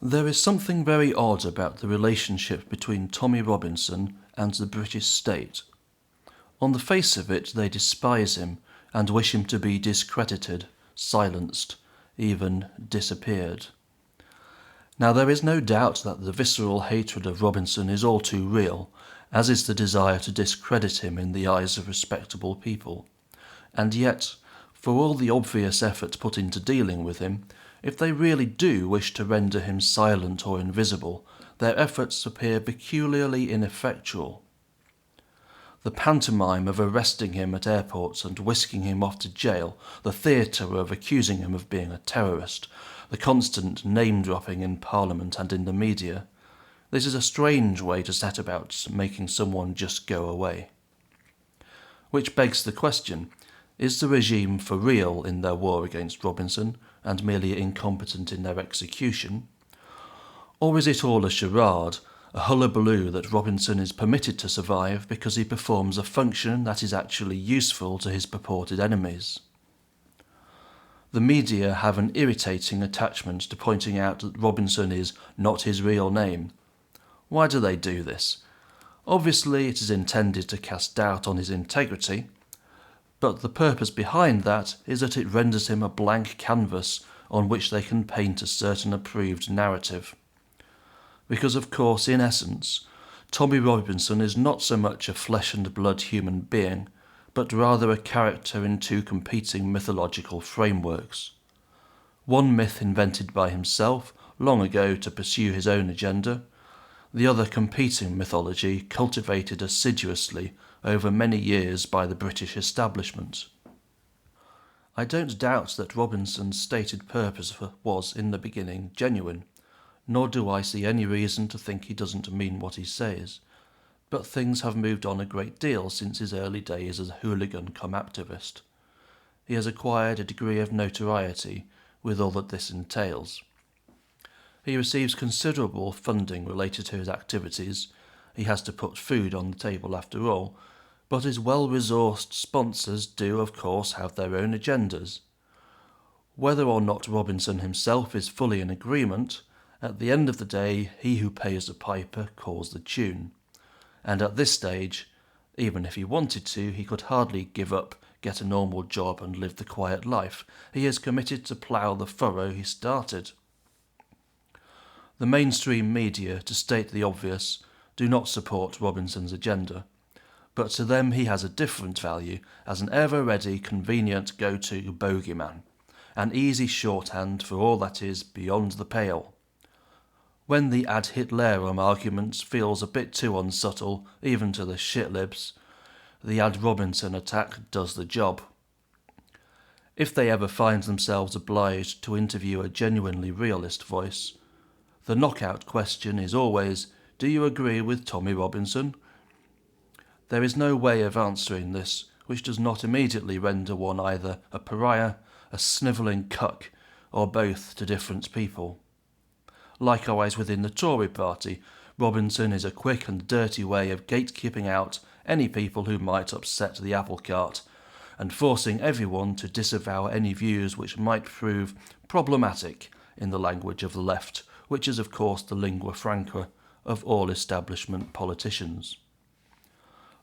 There is something very odd about the relationship between Tommy Robinson and the British state. On the face of it, they despise him and wish him to be discredited, silenced, even disappeared. Now, there is no doubt that the visceral hatred of Robinson is all too real, as is the desire to discredit him in the eyes of respectable people. And yet, for all the obvious effort put into dealing with him, if they really do wish to render him silent or invisible, their efforts appear peculiarly ineffectual. The pantomime of arresting him at airports and whisking him off to jail, the theatre of accusing him of being a terrorist, the constant name-dropping in Parliament and in the media, this is a strange way to set about making someone just go away. Which begs the question, is the regime for real in their war against Robinson and merely incompetent in their execution? Or is it all a charade, a hullabaloo that Robinson is permitted to survive because he performs a function that is actually useful to his purported enemies? The media have an irritating attachment to pointing out that Robinson is not his real name. Why do they do this? Obviously it is intended to cast doubt on his integrity, but the purpose behind that is that it renders him a blank canvas on which they can paint a certain approved narrative. Because of course, in essence, Tommy Robinson is not so much a flesh and blood human being, but rather a character in two competing mythological frameworks. One myth invented by himself long ago to pursue his own agenda, the other competing mythology cultivated assiduously over many years by the British establishment. I don't doubt that Robinson's stated purpose was, in the beginning, genuine, nor do I see any reason to think he doesn't mean what he says, but things have moved on a great deal since his early days as a hooligan-cum-activist. He has acquired a degree of notoriety with all that this entails. He receives considerable funding related to his activities. He has to put food on the table after all, but his well-resourced sponsors do, of course, have their own agendas. Whether or not Robinson himself is fully in agreement, at the end of the day, he who pays the piper calls the tune. And at this stage, even if he wanted to, he could hardly give up, get a normal job and live the quiet life. He is committed to plough the furrow he started. The mainstream media, to state the obvious, do not support Robinson's agenda, but to them he has a different value as an ever-ready, convenient go-to bogeyman, an easy shorthand for all that is beyond the pale. When the ad Hitlerum argument feels a bit too unsubtle, even to the shitlibs, the ad Robinson attack does the job. If they ever find themselves obliged to interview a genuinely realist voice, the knockout question is always, do you agree with Tommy Robinson? There is no way of answering this which does not immediately render one either a pariah, a snivelling cuck, or both to different people. Likewise within the Tory party, Robinson is a quick and dirty way of gatekeeping out any people who might upset the apple cart, and forcing everyone to disavow any views which might prove problematic in the language of the left, which is of course the lingua franca of all establishment politicians.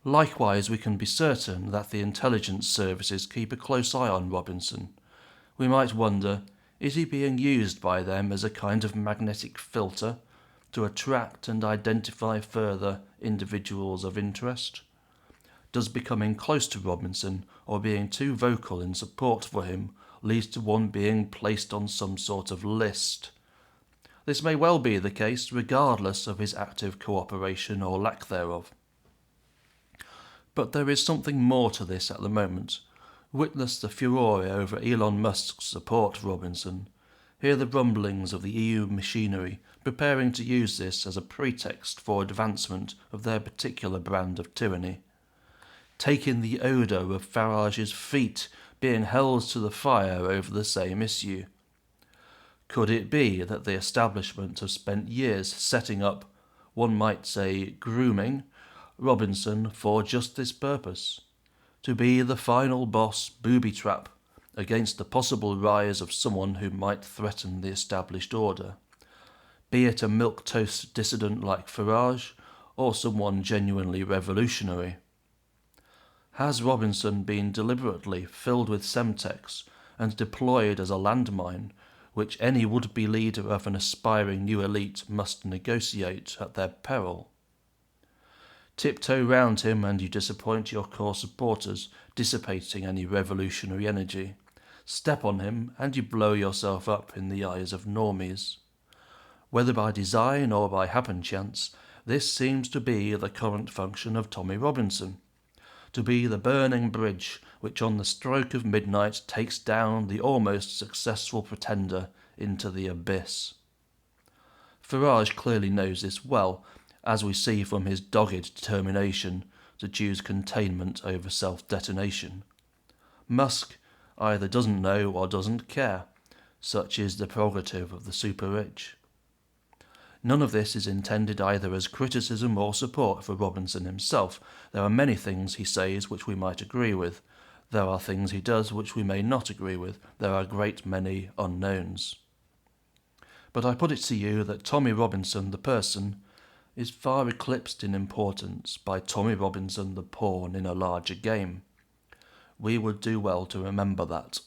Likewise, we can be certain that the intelligence services keep a close eye on Robinson. We might wonder, is he being used by them as a kind of magnetic filter to attract and identify further individuals of interest? Does becoming close to Robinson or being too vocal in support for him lead to one being placed on some sort of list? This may well be the case regardless of his active cooperation or lack thereof. But there is something more to this at the moment. Witness the furore over Elon Musk's support for Robinson. Hear the rumblings of the EU machinery preparing to use this as a pretext for advancement of their particular brand of tyranny. Take in the odour of Farage's feet being held to the fire over the same issue. Could it be that the establishment have spent years setting up, one might say grooming, Robinson for just this purpose? To be the final boss booby trap against the possible rise of someone who might threaten the established order. be it a milquetoast dissident like Farage or someone genuinely revolutionary. Has Robinson been deliberately filled with Semtex and deployed as a landmine, which any would-be leader of an aspiring new elite must negotiate at their peril? Tiptoe round him and you disappoint your core supporters, dissipating any revolutionary energy. Step on him and you blow yourself up in the eyes of normies. Whether by design or by happen chance, this seems to be the current function of Tommy Robinson. To be the burning bridge which on the stroke of midnight takes down the almost successful pretender into the abyss. Farage clearly knows this well, as we see from his dogged determination to choose containment over self-detonation. Musk either doesn't know or doesn't care. Such is the prerogative of the super-rich. None of this is intended either as criticism or support for Robinson himself. There are many things he says which we might agree with. There are things he does which we may not agree with. There are a great many unknowns. But I put it to you that Tommy Robinson, the person, is far eclipsed in importance by Tommy Robinson, the pawn in a larger game. We would do well to remember that.